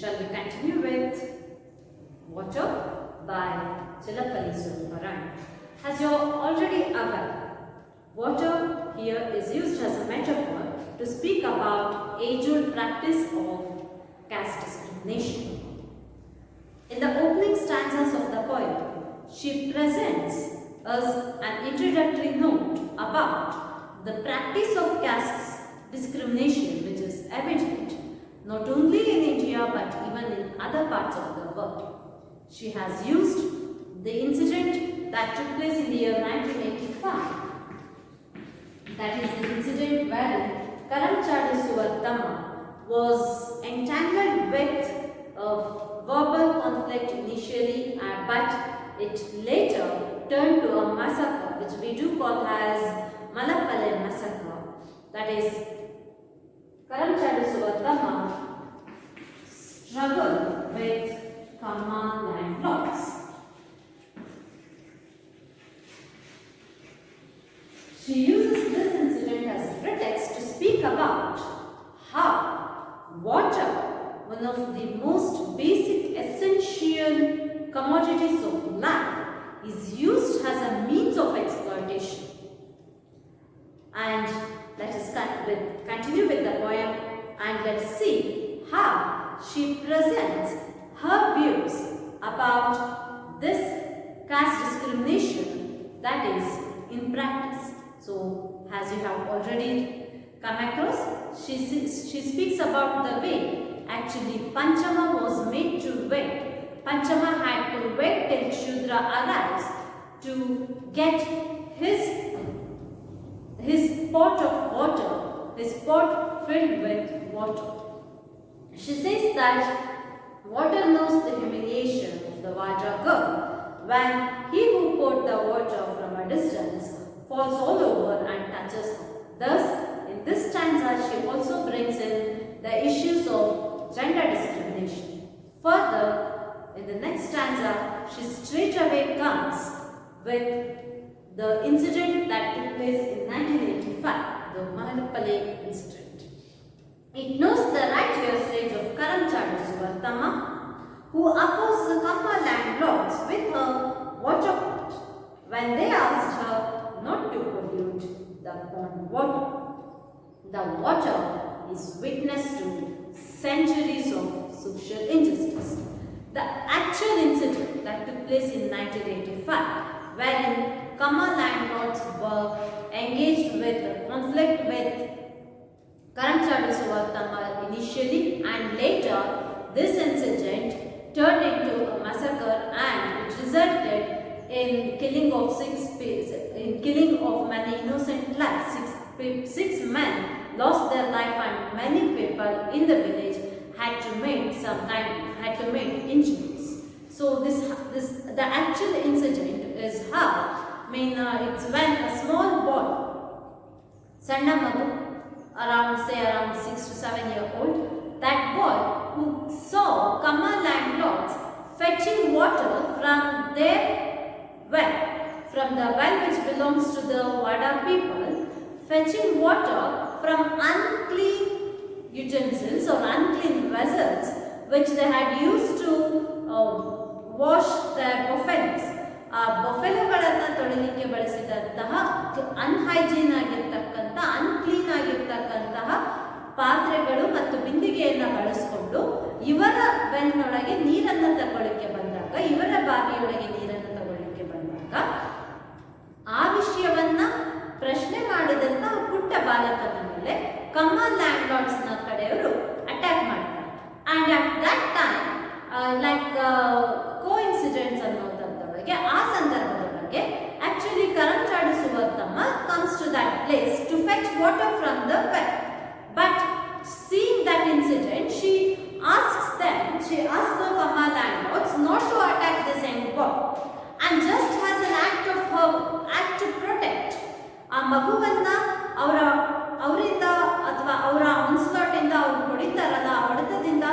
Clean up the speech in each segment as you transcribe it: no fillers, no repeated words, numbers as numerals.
shall we continue with Water by Chilapalli Swaruparan. As you are already aware, water here is used as a metaphor to speak about age-old practice of caste discrimination. In the opening stanzas of the poem, she presents us an introductory note about the practice of caste discrimination, which is evident not only in India but even in other parts of the world. She has used the incident that took place in the year 1985. That is the incident wherein Karamchadi Suvartama was entangled with a verbal conflict initially, but it later turned to a massacre, which we do call as Malappalai massacre. That is, Karamchadi Suvartama struggled with Kamma landlords. She uses this incident as a pretext to speak about how water, one of the most basic essential commodities of life, is used as a means of exploitation. And let us continue with the poem and let's see how she presents her views about this caste discrimination that is in practice. So, as you have already come across, she speaks about the way actually Panchama was made to wait. Panchama had to wait till Shudra arrives to get his pot of water, his pot filled with water. She says that water knows the humiliation of the Vajra girl when he who poured the water from a distance falls all over and touches her. Thus, in this stanza, she also brings in the issues of gender discrimination. Further, in the next stanza, she straightaway comes with the incident that took place in 1985, the Malappalai incident. It knows the righteous rage of Karamchadi Suvartama, who opposed the Kamma landlords with her water pot when they asked her not to pollute the pond water. The water is witness to centuries of social injustice. The actual incident that took place in 1985, wherein Kamma landlords were engaged with a conflict with Karamchadi Suvartama initially, and later this incident turned into a massacre and it resulted in killing of many innocent lives. Six men lost their life and many people in the village had to make injuries. So the actual incident is how it's when a small boy, Sanda Magu, around 6 to 7 year old, that boy who saw Kamma landlords fetching water from their well, from the well which belongs to the Vada people, fetching water from unclean utensils or unclean vessels which they had used to wash their buffaloes. ಆ ಬಫೆಲೋಗಳನ್ನು ತೊಳಿಲಿಕ್ಕೆ ಬಳಸಿದಂತಹ ಅನ್ಹೈಜೀನ್ ಆಗಿರ್ತಕ್ಕಂಥ unclean ಆಗಿರ್ತಕ್ಕಂತಹ ಪಾತ್ರೆಗಳು ಮತ್ತು ಬಿಂದಿಗೆಯನ್ನು ಬಳಸಿಕೊಂಡು ಇವರ ವೆಲ್ನೊಳಗೆ ನೀರನ್ನು ತಗೊಳ್ಳಿಕ್ಕೆ ಬಂದಾಗ, ಇವರ ಬಾವಿಯೊಳಗೆ ನೀರನ್ನು ತಗೊಳ್ಳಿಕ್ಕೆ ಬಂದಾಗ ಆ ವಿಷಯವನ್ನ ಪ್ರಶ್ನೆ ಮಾಡಿದಂತಹ ಪುಟ್ಟ ಬಾಲಕನ ಮೇಲೆ ಕಮ್ಮ ಲ್ಯಾಂಡ್ಲಾರ್ಡ್ಸ್ನ ಕಡೆಯವರು ಅಟ್ಯಾಕ್ ಮಾಡ್ತಾರೆ. And at that time coincidence ಅನ್ನೋದರೊಳಗೆ ಆ ಸಂದರ್ಭದೊಳಗೆ actually Karamchadi Suvartama comes to that place to fetch water from the well. But seeing that incident, she asks the Kamma landlords not to attack this young boy, and just as an act to protect ಆ ಮಗುವನ್ನ ಅವರಿಂದ ಅಥವಾ ಅವರ onslaught ಇಂದ ಅವ್ರು ಹೊಡಿತಾರಲ್ಲ, ಆ ಹೊಡೆತದಿಂದ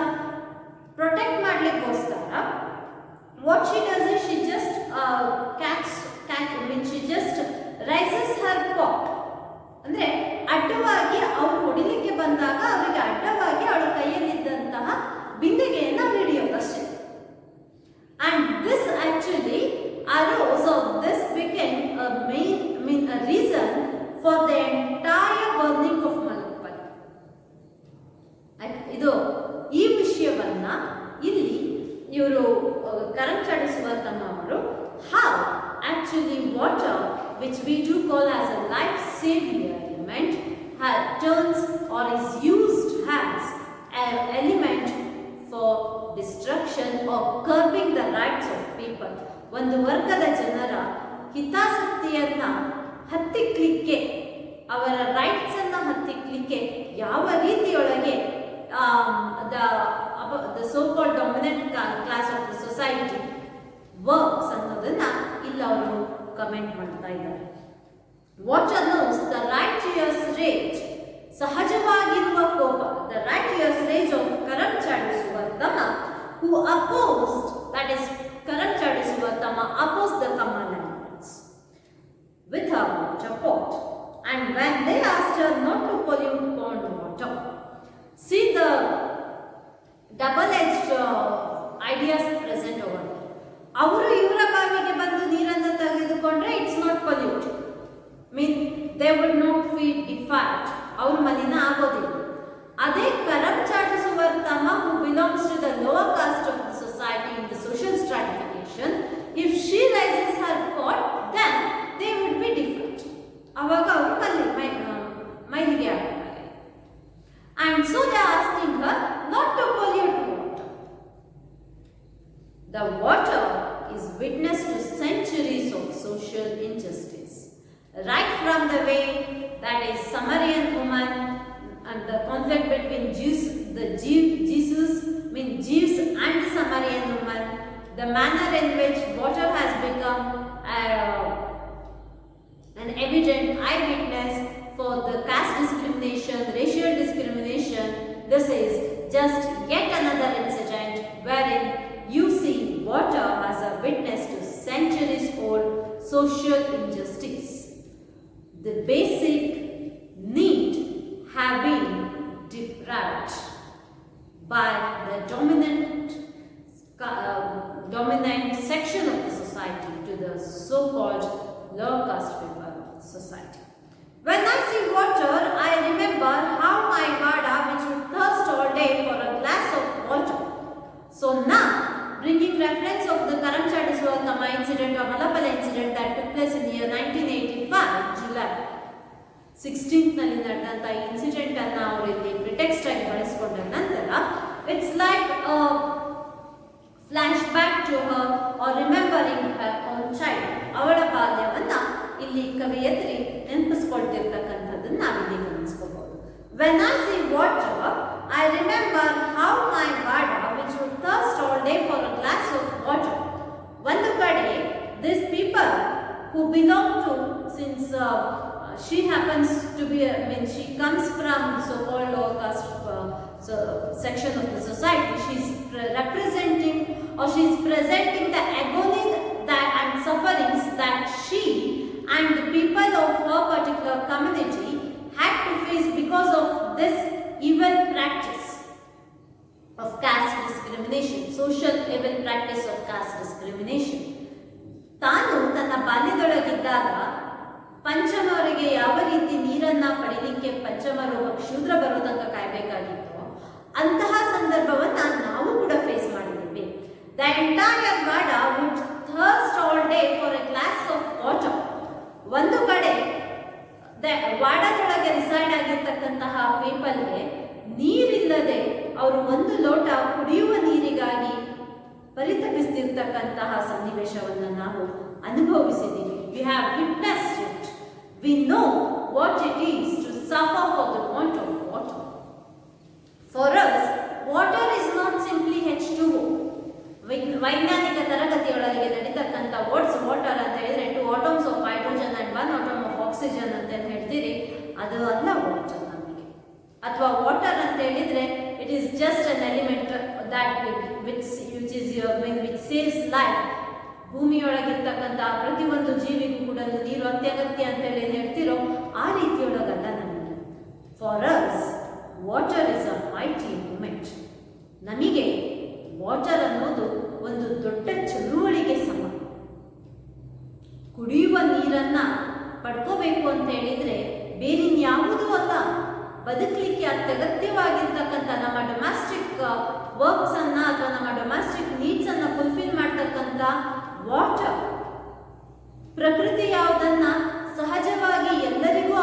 protect ಮಾಡ್ಲಿಕ್ಕೋಸ್ಕರ what she does is she just she just raises her pot, ಅಂದ್ರೆ ಅಡ್ಡವಾಗಿ savior element turns or is used as an element for destruction or curbing the rights of people. ಒಂದು ವರ್ಗದ ಜನರ ಹಿತಾಸಕ್ತಿಯನ್ನ ಹತ್ತಿಕ್ಕಲಿಕ್ಕೆ, ಅವರ ರೈಟ್ಸ್ ಅನ್ನ ಹತ್ತಿಕ್ಕಲಿಕ್ಕೆ ಯಾವ ರೀತಿಯೊಳಗೆ the so-called dominant class of the society works ಅನ್ನೋದನ್ನ ಇಲ್ಲಿ ಅವರು ಕಮೆಂಟ್ ಮಾಡ್ತಾ ಇದ್ದಾರೆ. Water knows the righteous rage, ಸಹಜವಾಗಿರುವ ಕೋಪ, the righteous rage of Karamchedu Suvartamma who opposed, that is Karamchedu Suvartamma opposed the commandments with her water pot, and when they asked her not to pollute pond water. See the double-edged ideas present over there. ಅವರು ಇವರ ಬಾವಿಗೆ ಬಂದು ನೀರನ್ನು ತೆಗೆದುಕೊಂಡ್ರೆ it's not pollute, mean they would not feel ಡಿಫೈಲ್ಡ್, ಅವ್ರ ಮಲಿನ ಆಗೋದಿಲ್ಲ. ಅದೇ ಕರಂಚಾಡಿ Suvartamma who belongs to the lower caste of the society in the social stratification, if she raises her pot then they would be different. ಅವಾಗ ಅವರು ಮೈಲಿಗೆ ಆಗ್ತಾರೆ. And so they are asking her not to pollute water. The water is witness to centuries of social injustice, right from the way that is Samaritan woman and the conflict between Jews and the Samaritan woman, the manner in which water has become an evident eyewitness for the caste discrimination, racial discrimination. This is just yet another incident wherein you see water as a witness to centuries old social injustice. The basic need have been deprived by the dominant section of the society to the so-called lower caste people of the society. When I see water, I remember how my Vada, which would thirst all day for a glass of water. So now, bringing reference of the Karamchadi Suvarthama incident or Malapala incident that took place in the year 1985, July 16th ನಲ್ಲಿ ನಡೆದಂತ ಈ incident ಅನ್ನ ಅವರು ಇಲ್ಲಿ pretext ಆಗಿ ಬಳಸಿಕೊಂಡ ನಂತರ it's like flash back to her or remembering her own child, ಅವಳ ಬಾಲ್ಯವನ್ನ ಇಲ್ಲಿ ಕವಿಯತ್ರಿ ನೆನಪಿಸ್ಕೊಳ್ತಿರ್ತಕ್ಕಂಥದ್ದನ್ನ ನಾವಿಲ್ಲಿ ಗಮನಿಸ್ಕೋಬಹುದು. When I see water I remember how my wada which would thirst all day for a glass of water. ಒಂದು ಕಡೆ this people who belong to, since she happens to be, she comes from so-called lower caste section of the society. She's representing or she's presenting the agony and sufferings that she and the people of her particular community had to face because of this evil practice of caste discrimination, social evil practice of caste discrimination. ತಾನು ತನ್ನ ಬಾಲ್ಯದೊಳಗಿದ್ದಾಗ ಪಂಚಮವರಿಗೆ ಯಾವ ರೀತಿ ನೀರನ್ನ ಪಡಿಲಿಕ್ಕೆ ಪಂಚಮರು ಕ್ಷುದ್ರ ಬರೋ ತನಕ ಕಾಯಬೇಕಾಗಿತ್ತು, ಅಂತಹ ಸಂದರ್ಭವನ್ನ ನಾವು ಕೂಡ ಫೇಸ್ ಮಾಡಿದ್ದೀವಿ. The entire wada would thirst all day for a glass of water. ಒಂದು ಕಡೆ ವಾಡದೊಳಗೆ ರಿಸೈಡ್ ಆಗಿರ್ತಕ್ಕಂತಹ ಪೀಪಲ್ಗೆ ನೀರಿಲ್ಲದೆ ಅವರು ಒಂದು ಲೋಟ ಕುಡಿಯುವ ನೀರಿಗಾಗಿ ಪರಿತಪಿಸ್ತಿರ್ತಕ್ಕಂತಹ ಸನ್ನಿವೇಶವನ್ನು ನಾವು ಅನುಭವಿಸಿದ್ದೀವಿ. We have witnessed it. We know what it is to suffer for the want of water. For us, water is not simply H2O. ವೈಜ್ಞಾನಿಕ ತರಗತಿಯೊಳಗೆ ನಡೀತಕ್ಕಂಥ ವಾಟ್ಸ್ ವಾಟರ್ ಅಂತ ಹೇಳಿದ್ರೆ 2 atoms of hydrogen and 1 atom of oxygen ಅಂತ ಹೇಳ್ತೀರಿ, ಅದು ಅಲ್ಲ water ನಮಗೆ. ಅಥವಾ ವಾಟರ್ ಅಂತ ಹೇಳಿದ್ರೆ it is just an element that which saves life. ಭೂಮಿಯೊಳಗಿರ್ತಕ್ಕಂಥ ಪ್ರತಿಯೊಂದು ಜೀವಿಗೂ ಕೂಡ ನೀರು ಅತ್ಯಗತ್ಯ ಅಂತ ಹೇಳಿ ಹೇಳ್ತಿರೋ ಆ ರೀತಿಯೊಳಗಲ್ಲ ನಮಗೆ. For us water is a mighty moment. ನಮಗೆ ವಾಟರ್ ಅನ್ನೋದು ಒಂದು ದೊಡ್ಡ ಚಳುವಳಿಗೆ ಸಮ. ಕುಡಿಯುವ ನೀರನ್ನ ಪಡ್ಕೋಬೇಕು ಅಂತ ಹೇಳಿದ್ರೆ ಬೇರಿನ್ಯಾವುದೂ ಅಲ್ಲ, ಬದುಕಲಿಕ್ಕೆ ಅತ್ಯಗತ್ಯವಾಗಿರ್ತಕ್ಕಂಥ ನಮ್ಮ ಡೊಮ್ಯಾಸ್ಟಿಕ್ ವರ್ಕ್ಸ್ ಅನ್ನ ಅಥವಾ ನಮ್ಮ ಡೊಮ್ಯಾಸ್ಟಿಕ್ ನೀಡ್ಸ್ ಅನ್ನ ಫುಲ್ಫಿಲ್ ಮಾಡ್ತಕ್ಕಂಥ ವಾಟರ್. ಪ್ರಕೃತಿ ಯಾವುದನ್ನ ಸಹಜವಾಗಿ ಎಲ್ಲರಿಗೂ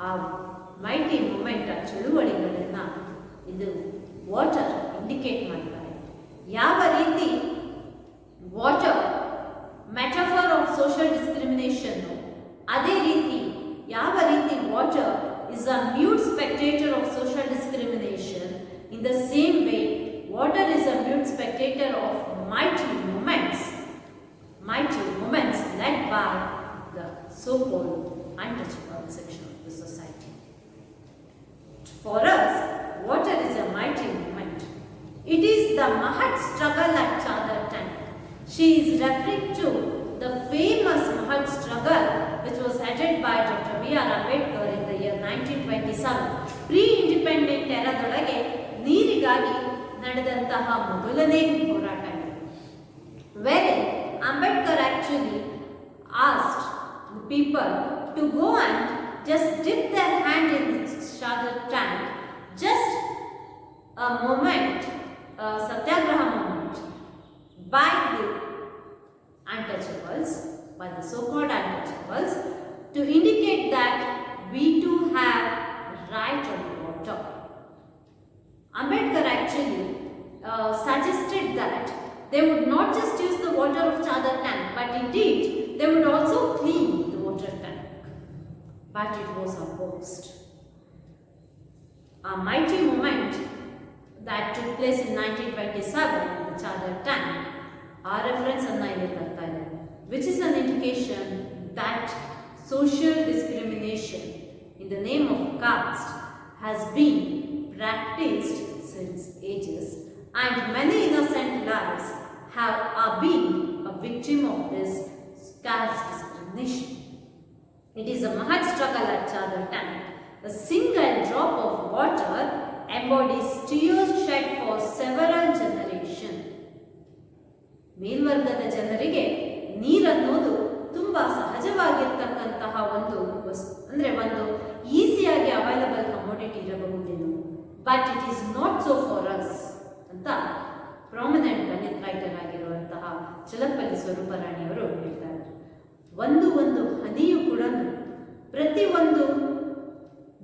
ಆ ಮೈಟಿ ಮೂಮೆಂಟ್, ಆ ಚಳುವಳಿಗಳನ್ನು ಇದು ವಾಟರ್ ಇಂಡಿಕೇಟ್ ಮಾಡ್ತಾರೆ. ಯಾವ ರೀತಿ water metaphor of social discrimination, ಅದೇ ರೀತಿ ಯಾವ ರೀತಿ water is a mute spectator of social discrimination, in the same way water is a mute spectator of mighty movements led by the so-called untouchable section of the society. For us, water is a mighty movement. It is the Mahat struggle at Chadar tank. She is referring to the famous Mahat struggle which was headed by Dr. B.R. Ambedkar in the year 1927. Pre-independent ಎರಾದೊಳಗೆ ನೀರಿಗಾಗಿ ನಡೆದಂತಹ ಮೊದಲನೇ ಹೋರಾಟ, wherein Ambedkar actually asked the people to go and just dip their hand in the Chadar tank, just a moment, a satyagraha moment by the untouchables, by the so-called untouchables, to indicate that we too have right on water. Ambedkar actually suggested that they would not just use the water of Chadar tank, but indeed they would also clean the water tank. But it was opposed. A mighty movement that took place in 1927 in the Chadar tank, our reference anna ಇಲ್ಲಿ ತರ್ತಾ ಇದ್ದಾರೆ, which is an indication that social discrimination in the name of caste has been practiced since ages, and many innocent lives are being a victim of this caste discrimination. It is a Mahat struggle at Chadar tank. A single drop of water embodies tears shed for several generations. ಮೇಲ್ವರ್ಗದ ಜನರಿಗೆ ನೀರನ್ನೋದು ತುಂಬಾ ಸಹಜವಾಗಿರ್ತಕ್ಕಂತಹ ಒಂದು ಅಂದ್ರೆ ಒಂದು ಈಸಿಯಾಗಿ available commodity ಇರಬಹುದೇನು, but it is not so for us ಅಂತ prominent Dalit writer ಆಗಿರುವಂತಹ ಚಲಪಲ್ಲಿ ಸ್ವರೂಪರಾಣಿಯವರು ಹೇಳ್ತಾರೆ. ಒಂದು ಒಂದು ಹನಿಯು ಕೂಡ, ಪ್ರತಿ ಒಂದು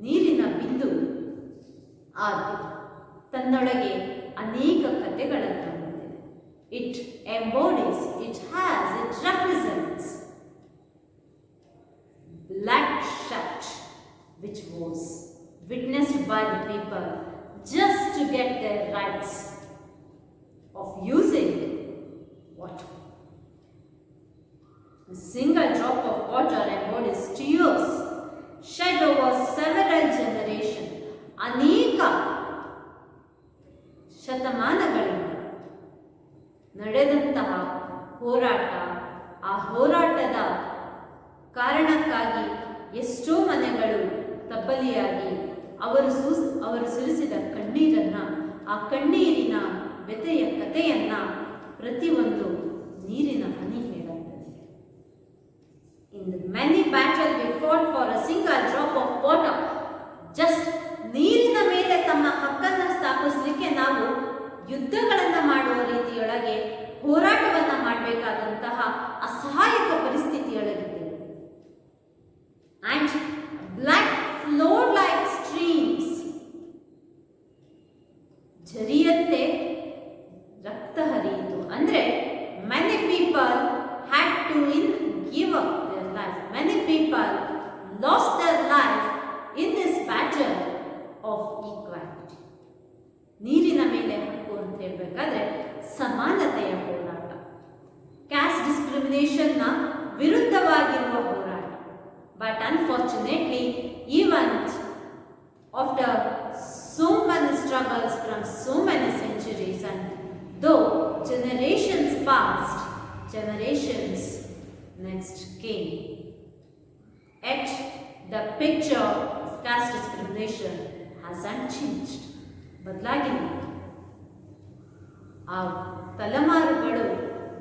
ನೀರಿನ ಬಿಂದು ತನ್ನೊಳಗೆ ಅನೇಕ ಕಥೆಗಳನ್ನು ಹೊಂದಿದೆ. It embodies, it has, it represents bloodshed which was witnessed by the people just to get their rights of using water. A single drop of water embodies tears shed over several generations. ಅನೇಕ ಶತಮಾನಗಳಿಂದ ನಡೆದಂತಹ ಹೋರಾಟ, ಆ ಹೋರಾಟದ ಕಾರಣಕ್ಕಾಗಿ ಎಷ್ಟೋ ಮನೆಗಳು ತಬ್ಬಲಿಯಾಗಿ ಅವರು ಸುರಿಸಿದ ಕಣ್ಣೀರನ್ನ, ಆ ಕಣ್ಣೀರಿನ ವ್ಯಥೆಯ ಕಥೆಯನ್ನ ಪ್ರತಿಯೊಂದು ನೀರಿನ ಹನಿ ಹೇಳುತ್ತದೆ. In the many battle we fought for a single drop of water. Just ನೀರಿನ ಮೇಲೆ ತಮ್ಮ ಹಕ್ಕನ್ನ ಸ್ಥಾಪಿಸಲಿಕ್ಕೆ ನಾವು ಯುದ್ಧಗಳನ್ನ ಮಾಡುವ ರೀತಿಯೊಳಗೆ ಹೋರಾಟವನ್ನ ಮಾಡಬೇಕಾದಂತಹ ಅಸಹಾಯಕ ಪರಿಸ್ಥಿತಿಯೊಳಗಿದ್ದೇವೆ. And blood flowed like streams. ಝರಿಯಂತೆ ರಕ್ತ ಹರಿಯಿತು. ಅಂದ್ರೆ many people had to give up their life. Many people lost their life in this battle of equality. ನೀರಿನ ಮೇಲೆ ಹಕ್ಕು ಅಂತ ಹೇಳಬೇಕಾದ್ರೆ ಸಮಾನತೆಯ ಹೋರಾಟ, ಕ್ಯಾಸ್ಟ್ ಡಿಸ್ಕ್ರಿಮಿನೇಷನ್ನ ವಿರುದ್ಧವಾಗಿರುವ ಹೋರಾಟ. But unfortunately, even after so many struggles from so many centuries, and though generations passed, generations next came, yet the picture of caste discrimination hasn't changed. ಬದಲಾಗಿಲ್ಲ. ಆ ತಲೆಮಾರುಗಳು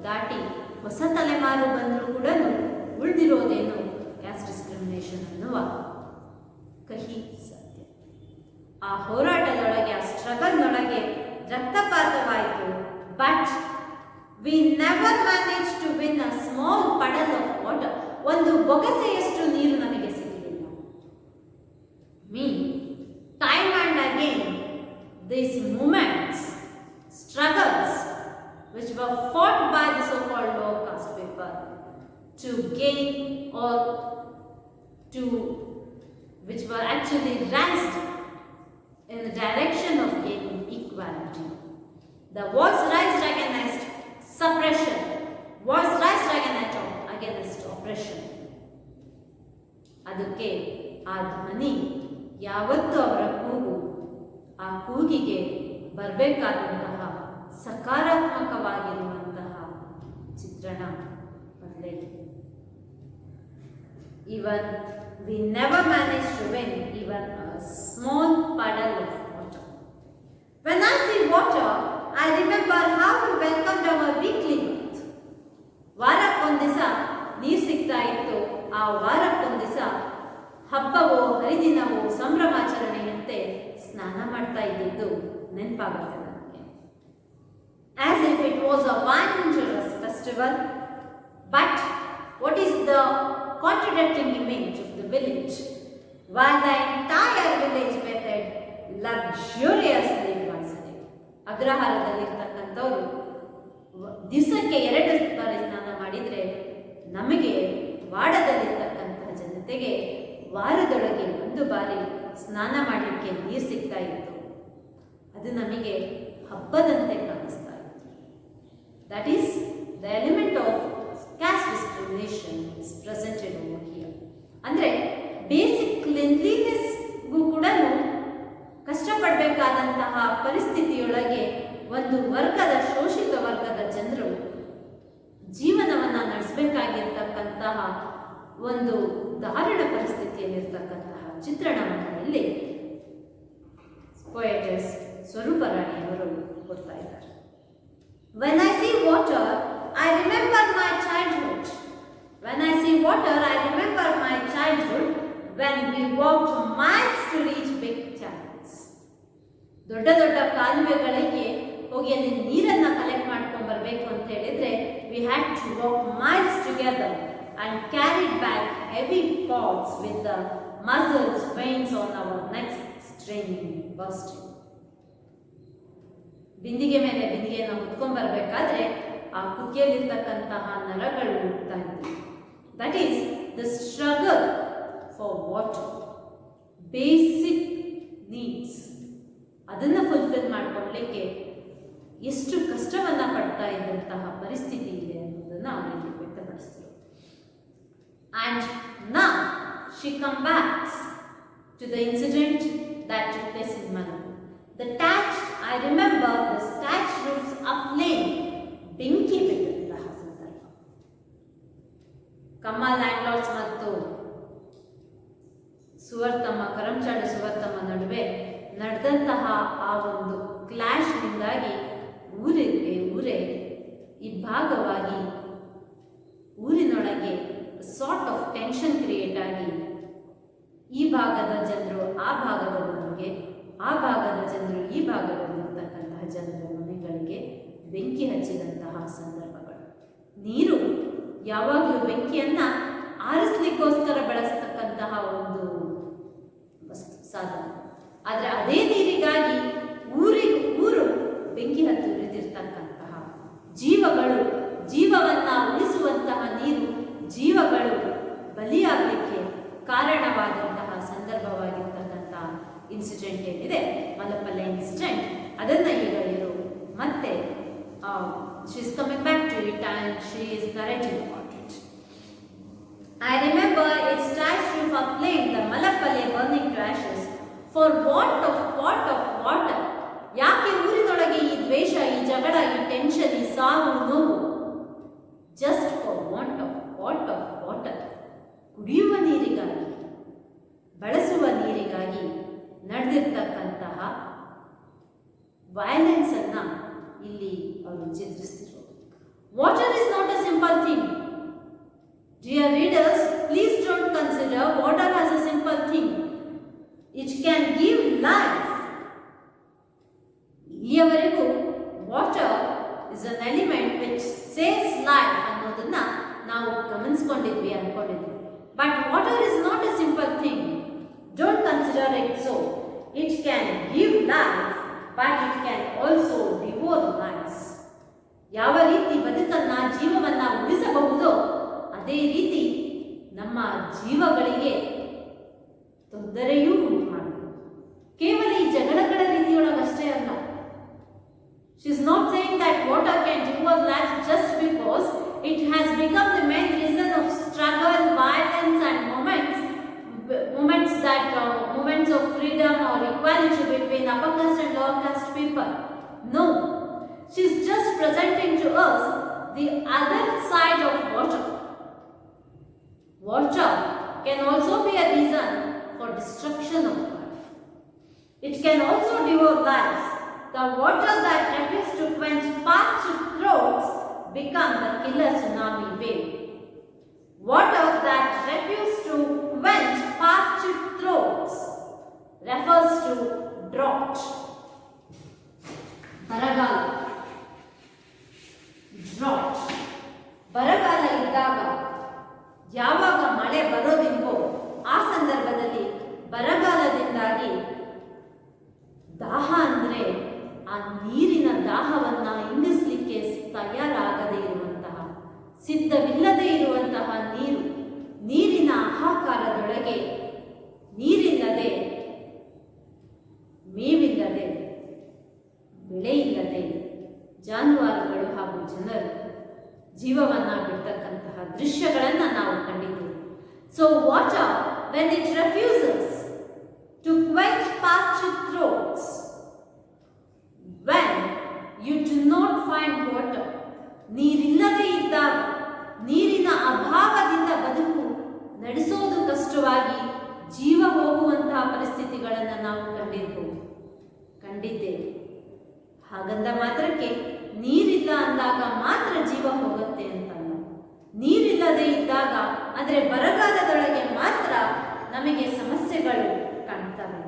ದಾಟಿ ಹೊಸ ತಲೆಮಾರು ಬಂದರೂ ಕೂಡ ಉಳಿದಿರೋದೇನು ಕ್ಯಾಸ್ಟ್ ಡಿಸ್ಕ್ರಿಮಿನೇಷನ್ ಅನ್ನುವ ಕಹಿ ಸತ್ಯ. ಆ ಹೋರಾಟದೊಳಗೆ, ಆ ಸ್ಟ್ರಗಲ್ನೊಳಗೆ ರಕ್ತಪಾತವಾಯಿತು. But we never manage to win a small puddle of water. ಒಂದು ಬೊಗಸೆಯಷ್ಟು ನೀರು ನಮಗೆ ಸಿಗಲಿಲ್ಲ. me. Time and again, these movements, struggles, which were fought by the so-called low caste people to gain or to, which were actually raised in the direction of gaining equality. The voice raised against suppression, voice raised against oppression. ಅದಕ್ಕೆ ಆ ಧ್ವನಿ ಯಾವತ್ತೂ ಅವರ ಕೂಗು, ಆ ಕೂಗಿಗೆ ಬರಬೇಕಾದಂತಹ ಸಕಾರಾತ್ಮಕವಾಗಿರುವಂತಹ ಚಿತ್ರಣ ಬರಲಿದೆ. Even we never managed to win even a small puddle of water. When I see water, I remember how we welcomed our weekly bath. ವಾರಕ್ಕೊಂದು ದಿವಸ ನೀರು ಸಿಗ್ತಾ ಇತ್ತು. ಆ ವಾರಕ್ಕೊಂದು ದಿವಸ ಹಬ್ಬವೋ ಹರಿದಿನವೋ ಸಂಭ್ರಮಾಚರಣೆಯಂತೆ ಸ್ನಾನ ಮಾಡ್ತಾ ಇದ್ದಿದ್ದು ನೆನಪಾಗುತ್ತೆ ನನಗೆ. As if it was a wondrous festival. But what is the contradicting image of the village? While the entire village bathed luxuriously once a day. ಅಗ್ರಹಾರದಲ್ಲಿರ್ತಕ್ಕಂಥವ್ರು ದಿವಸಕ್ಕೆ 2 ಬಾರಿ ಸ್ನಾನ ಮಾಡಿದರೆ, ನಮಗೆ ವಾಡದಲ್ಲಿರ್ತಕ್ಕಂತಹ ಜನತೆಗೆ ವಾರದೊಳಗೆ 1 ಬಾರಿ ಸ್ನಾನ ಮಾಡಲಿಕ್ಕೆ ನೀರು ಸಿಗ್ತಾ ಇತ್ತು. ಅದು ನಮಗೆ ಹಬ್ಬದಂತೆ ಕಾಣಿಸ್ತಾ ಇತ್ತು. That is the element of caste discrimination is presented over here. ಅಂದರೆ ಬೇಸಿಕ್ ಕ್ಲೀನ್ಲಿನೆಸ್ಗೂ ಕೂಡ ಕಷ್ಟಪಡಬೇಕಾದಂತಹ ಪರಿಸ್ಥಿತಿಯೊಳಗೆ ಒಂದು ವರ್ಗದ, ಶೋಷಿತ ವರ್ಗದ ಜನರು ಜೀವನವನ್ನು ನಡೆಸಬೇಕಾಗಿರ್ತಕ್ಕಂತಹ ಒಂದು ದಾರುಣ ಪರಿಸ್ಥಿತಿಯಲ್ಲಿರ್ತಕ್ಕಂತಹ ಚಿತ್ರಣವನ್ನು ಇಲ್ಲಿ ಪೊಯೆಟಸ್ ಸ್ವರೂಪರಾಣಿಯವರು ಕೊಡ್ತಾ ಇದ್ದಾರೆ. When I see water, I remember my childhood. When I see water, I remember my childhood when we walked miles to reach big tanks. ದೊಡ್ಡ ದೊಡ್ಡ ಕಾಲುವೆಗಳಿಗೆ ಹೋಗಿ ಅಲ್ಲಿ ನೀರನ್ನು ಕಲೆಕ್ಟ್ ಮಾಡ್ಕೊಂಡು ಬರಬೇಕು ಅಂತ ಹೇಳಿದ್ರೆ, we had to walk miles together and carried back heavy pots with the muscles, veins on our necks straining, bursting. ಬಿಂದಿಗೆ ಮೇಲೆ ಬಿಂದಿಗೆಯನ್ನು ಹೊತ್ಕೊಂಡ್ಬರ್ಬೇಕಾದ್ರೆ ಆ ಕುತ್ತಿಗೆಯಲ್ಲಿರ್ತಕ್ಕಂತಹ ನರಗಳು ಹುಟ್ಟುತ್ತಾ ಇತ್ತು. That is the struggle for water, basic needs. ಅದನ್ನು ಫುಲ್ಫಿಲ್ ಮಾಡ್ಕೊಡ್ಲಿಕ್ಕೆ ಎಷ್ಟು ಕಷ್ಟವನ್ನು ಪಡ್ತಾ ಇದ್ದಂತಹ ಪರಿಸ್ಥಿತಿ ಇದೆ ಅನ್ನೋದನ್ನು ಅವರಿಗೆ ವ್ಯಕ್ತಪಡಿಸಿದರು. And now she come backs to the incident that took place in Malur. The thatch, I remember the thatch roofs aflame, ಬೆಂಕಿ ಬಿದ್ದಂತಹ ಸಂದರ್ಭ. ಕಮ್ಮ ಲ್ಯಾಂಡ್ಲಾರ್ಡ್ಸ್ ಮತ್ತು ಸುವರ್ತಮ್ಮ, ಕರಂಚಾಡು ಸುವರ್ತಮ್ಮ ನಡುವೆ ನಡೆದಂತಹ ಆ ಒಂದು ಕ್ಲಾಶ್ನಿಂದಾಗಿ ಊರೇ ಇಬ್ಬಾಗವಾಗಿ ಊರಿನೊಳಗೆ ಸಾರ್ಟ್ ಆಫ್ ಟೆನ್ಷನ್ ಕ್ರಿಯೇಟ್ ಆಗಿ ಈ ಭಾಗದ ಜನರು ಆ ಭಾಗದವರಿಗೆ, ಆ ಭಾಗದ ಜನರು ಈ ಭಾಗದಲ್ಲಿರ್ತಕ್ಕಂತಹ ಜನರ ಮನೆಗಳಿಗೆ ಬೆಂಕಿ ಹಚ್ಚಿದಂತಹ ಸಂದರ್ಭಗಳು. ನೀರು ಯಾವಾಗಲೂ ಬೆಂಕಿಯನ್ನು ಆರಿಸ್ಲಿಕ್ಕೋಸ್ಕರ ಬಳಸ್ತಕ್ಕಂತಹ ಒಂದು ಸಾಧನ. ಆದರೆ ಅದೇ ನೀರಿಗಾಗಿ ಊರು ಬೆಂಕಿ ಹತ್ತಿ ಉರಿದಿರ್ತಕ್ಕಂತಹ ಜೀವಗಳು, ಜೀವವನ್ನು ಉಳಿಸುವಂತಹ ನೀರು ಜೀವಗಳು ಬಲಿಯಾಗಲಿಕ್ಕೆ ಕಾರಣವಾದಂತಹ ಸಂದರ್ಭವಾಗಿರ್ತಕ್ಕಂತಹ ಇನ್ಸಿಡೆಂಟ್ ಏನಿದೆ, ಮಲಪ್ಪಳ್ಳಿ ಇನ್ಸಿಡೆಂಟ್, ಅದನ್ನು ಈಗ ಇವರು ಮತ್ತೆ she is coming back to it and she is narrating about it. I remember its statue of flame, the Malappalli burning to ashes for want of pot of water. ಯಾಕೆ ಊರಿನೊಳಗೆ ಈ ದ್ವೇಷ, ಈ ಜಗಳ, ಈ ಟೆನ್ಷನ್, ಈ ಸಾವು ನೋವು? Just for want of pot of water, ಕುಡಿಯುವ ನೀರಿಗಾಗಿ, ಬಳಸುವ ನೀರಿಗಾಗಿ ನಡೆದಿರ್ತಕ್ಕಂತಹ ವೈಲೆನ್ಸ್ ಅನ್ನ ಇಲ್ಲಿ ಅವರು ಚಿತ್ರಿಸ್ತಿರೋದು. Water is not a simple thing. Dear readers, please don't consider water as a simple thing. It can give life. ಇಲ್ಲಿಯವರೆಗೂ water is an element which saves life ಅನ್ನೋದನ್ನ ನಾವು ಗಮನಿಸ್ಕೊಂಡಿದ್ವಿ, ಅನ್ಕೊಂಡಿದ್ವಿ. But water is not a simple thing. Don't consider it so. It can give life, but it can also devour lives. ಯಾವ ರೀತಿ ಬದುಕನ್ನ ಜೀವವನ್ನ ಉಳಿಸಬಹುದೋ ಅದೇ ರೀತಿ ನಮ್ಮ ಜೀವಗಳಿಗೆ ತೊಂದರೆಯೂ ಉಂಟು ಮಾಡಬಹುದು. ಕೇವಲ ಈ ಜಗಳಗಳ ರೀತಿಯೊಳಗಷ್ಟೇ ಅಲ್ಲ. She is not saying that water can devour life just because it has become the main reason of struggle, violence, and moments of freedom or equality between upper caste and lower caste people. No, she is just presenting to us the other side of water. Water can also be a reason for destruction of life. It can also devour lives. The water that refuses to quench parched throats become the killer tsunami wave. Water that refuses to quench parched throats refers to drought. ಬರಗಾಲ. Drought. ಬರಗಾಲ ಇದ್ದಾಗ ಯಾವಾಗ ಮಳೆ ಬರೋದಿಲ್ವೋ ಆ ಸಂದರ್ಭದಲ್ಲಿ ಬರಗಾಲದಿಂದಾಗಿ ದಾಹ ಅಂದರೆ ಆ ನೀರಿನ ದಾಹವನ್ನ ಇಂಗಿಸಲಿಕ್ಕೆ ತಯಾರಾಗದೇ ಇರುವಂತಹ, ಸಿದ್ಧವಿಲ್ಲದೆ ಇರುವಂತಹ ನೀರಿನ ಹಾಹಾಕಾರದೊಳಗೆ ನೀರಿಲ್ಲದೆ, ಮೇವಿಲ್ಲದೆ, ಬೆಳೆಯಿಲ್ಲದೆ ಜಾನುವಾರುಗಳು ಹಾಗೂ ಜನರು ಜೀವವನ್ನ ಬಿಡ್ತಕ್ಕಂತಹ ದೃಶ್ಯಗಳನ್ನು ನಾವು ಕಂಡಿದ್ದೇವೆ. So water, when it refuses to quench parched throats, when you do not find water, ನೀರಿಲ್ಲದೆ ಇದ್ದಾಗ, ನೀರಿನ ಅಭಾವದಿಂದ ಬದುಕು ನಡೆಸೋದು ಕಷ್ಟವಾಗಿ ಜೀವ ಹೋಗುವಂತಹ ಪರಿಸ್ಥಿತಿಗಳನ್ನು ನಾವು ಕಂಡಿದ್ದೇವೆ. ಹಾಗಂದ ಮಾತ್ರಕ್ಕೆ ನೀರಿಲ್ಲ ಅಂದಾಗ ಮಾತ್ರ ಜೀವ ಹೋಗುತ್ತೆ ಅಂತಲ್ಲ. ನೀರಿಲ್ಲದೆ ಇದ್ದಾಗ ಅಂದರೆ ಬರಗಾಲದೊಳಗೆ ಮಾತ್ರ ನಮಗೆ ಸಮಸ್ಯೆಗಳು ಕಾಣ್ತವೆ.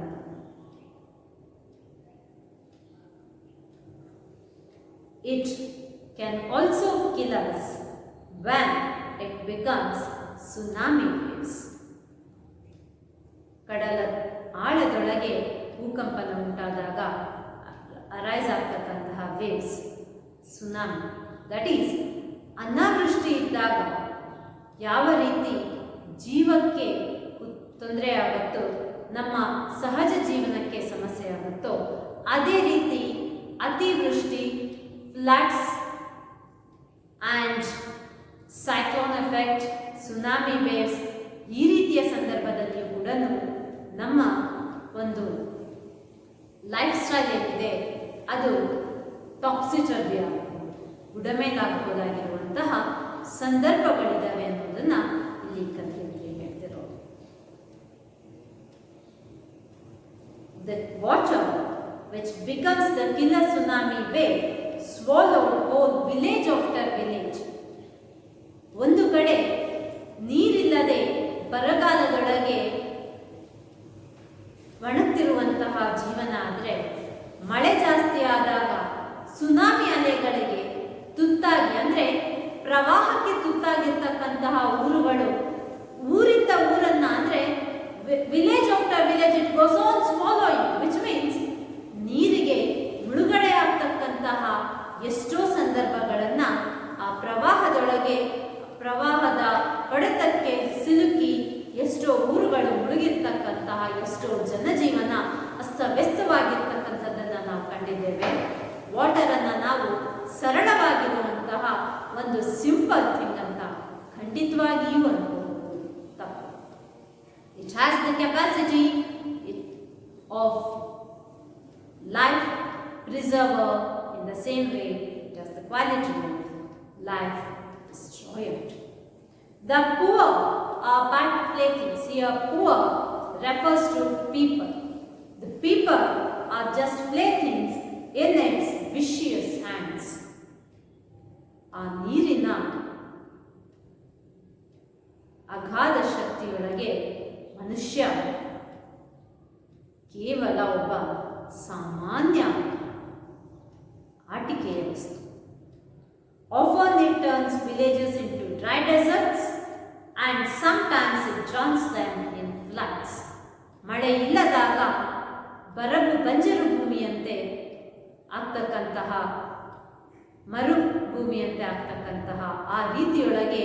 It can also kill us when it becomes tsunami waves. ಕಡಲ ಆಳದೊಳಗೆ ಭೂಕಂಪನ ಉಂಟಾದಾಗ ಅರೈಸ್ ಆಗ್ತಕ್ಕಂತಹ ವೇವ್ಸ್, ಸುನಾಮಿ. ದಟ್ ಈಸ್, ಅನಾವೃಷ್ಟಿ ಇದ್ದಾಗ ಯಾವ ರೀತಿ ಜೀವಕ್ಕೆ ತೊಂದರೆ ಆಗುತ್ತೋ, ನಮ್ಮ ಸಹಜ ಜೀವನಕ್ಕೆ ಸಮಸ್ಯೆ ಆಗುತ್ತೋ, ಅದೇ ರೀತಿ ಅತಿವೃಷ್ಟಿ, floods and cyclone effect, tsunami waves, ಈ ರೀತಿಯ ಸಂದರ್ಭದಲ್ಲಿಯೂ ಕೂಡ ನಮ್ಮ ಒಂದು ಲೈಫ್ ಸ್ಟೈಲ್ ಏನಿದೆ ಅದು ಟಾಕ್ಸಿಟರ್ಬಿ ಆಗಬಹುದು, ಬುಡಮೇಲಾಗಬಹುದಾಗಿರುವಂತಹ ಸಂದರ್ಭಗಳಿದ್ದಾವೆ ಅನ್ನೋದನ್ನ ಇಲ್ಲಿ ಕಥೆಯಲ್ಲಿ ಹೇಳ್ತಿರೋದು. The water which becomes the killer tsunami wave swallowed whole village after village. ಒಂದು ಕಡೆ ನೀರಿಲ್ಲದೆ ಬರಗಾಲದೊಳಗೆ ಒಣಗ್ತಿರುವಂತಹ ಜೀವನ ಆದರೆ, ಮಳೆ ಜಾಸ್ತಿ ಆದಾಗ ಸುನಾಮಿ ಅಲೆಗಳಿಗೆ ತುತ್ತಾಗಿ, ಅಂದರೆ ಪ್ರವಾಹಕ್ಕೆ ತುತ್ತಾಗಿರ್ತಕ್ಕಂತಹ ಊರುಗಳು, ಊರಿಂದ ಊರನ್ನ, ಅಂದರೆ village after village it goes on swallowing, which means ನೀರಿಗೆ ಮುಳುಗಡೆ ಆಗ್ತಕ್ಕಂತಹ ಎಷ್ಟೋ ಸಂದರ್ಭಗಳನ್ನ ಆ ಪ್ರವಾಹದ ಹೊಡೆತಕ್ಕೆ ಸಿಲುಕಿ ಎಷ್ಟೋ ಊರುಗಳು ಮುಳುಗಿರ್ತಕ್ಕಂತಹ, ಎಷ್ಟೋ ಜನಜೀವನ ಅಸ್ತವ್ಯಸ್ತವಾಗಿರ್ತಕ್ಕಂಥದ್ದನ್ನು ನಾವು ಕಂಡಿದ್ದೇವೆ. ವಾಟರನ್ನು ನಾವು ಸರಳವಾಗಿರುವಂತಹ ಒಂದು ಸಿಂಪಲ್ ಥಿಂಗ್ ಅಂತ ಖಂಡಿತವಾಗಿಯೂ ಅನ್ಕೋಬಹುದು, ತಪ್ಪು. It has the capacity of life preserver in the same way it has the quality of life destroyer. The poor are but playthings. Here poor refers to people. The people are just playthings in its vicious hands. ಆ ನೀರಿನ ಅಗಾಧ ಶಕ್ತಿಯೊಳಗೆ ಮನುಷ್ಯ ಕೇವಲ ಒಬ್ಬ ಸಾಮಾನ್ಯ ಆಟಿಕೆಯ ವಸ್ತು. Often it turns villages into dry deserts and sometimes it drowns them in floods. ಮಳೆ ಇಲ್ಲದಾಗ ಬಂಜರು ಭೂಮಿಯಂತೆ ಆಗ್ತಕ್ಕಂತಹ, ಮರುಭೂಮಿಯಂತೆ ಆಗ್ತಕ್ಕಂತಹ ಆ ರೀತಿಯೊಳಗೆ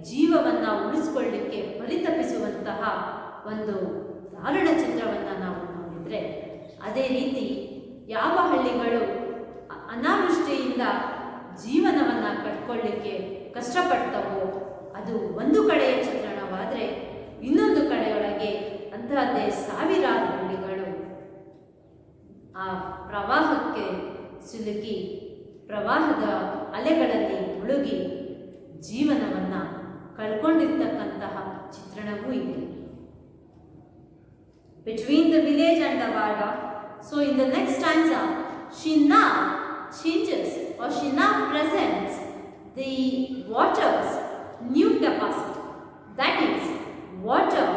ಜೀವವನ್ನು ಉಳಿಸ್ಕೊಳ್ಳಿಕ್ಕೆ ಪರಿತಪಿಸುವಂತಹ ಒಂದು ದಾರುಣ ಚಿತ್ರವನ್ನು ನಾವು ನೋಡಿದರೆ, ಅದೇ ರೀತಿ ಯಾವ ಹಳ್ಳಿಗಳು ಅನಾವೃಷ್ಟಿಯಿಂದ ಜೀವನವನ್ನು ಕಟ್ಕೊಳ್ಳಿಕ್ಕೆ ಕಷ್ಟಪಡ್ತವೋ ಅದು ಒಂದು ಕಡೆಯ ಚಿತ್ರಣವಾದರೆ, ಇನ್ನೊಂದು ಕಡೆಯೊಳಗೆ ಅಂತಹದ್ದೇ ಸಾವಿರಾರು ಹಳ್ಳಿಗಳು ಆ ಪ್ರವಾಹಕ್ಕೆ ಸಿಲುಕಿ ಪ್ರವಾಹದ ಅಲೆಗಳಲ್ಲಿ ಮುಳುಗಿ ಜೀವನವನ್ನು ಕಳ್ಕೊಂಡಿರ್ತಕ್ಕಂತಹ ಚಿತ್ರಣವೂ ಇದೆ. Between the village and the Vada, so in the next stanza, she now changes or she now presents the water's new capacity. That is, water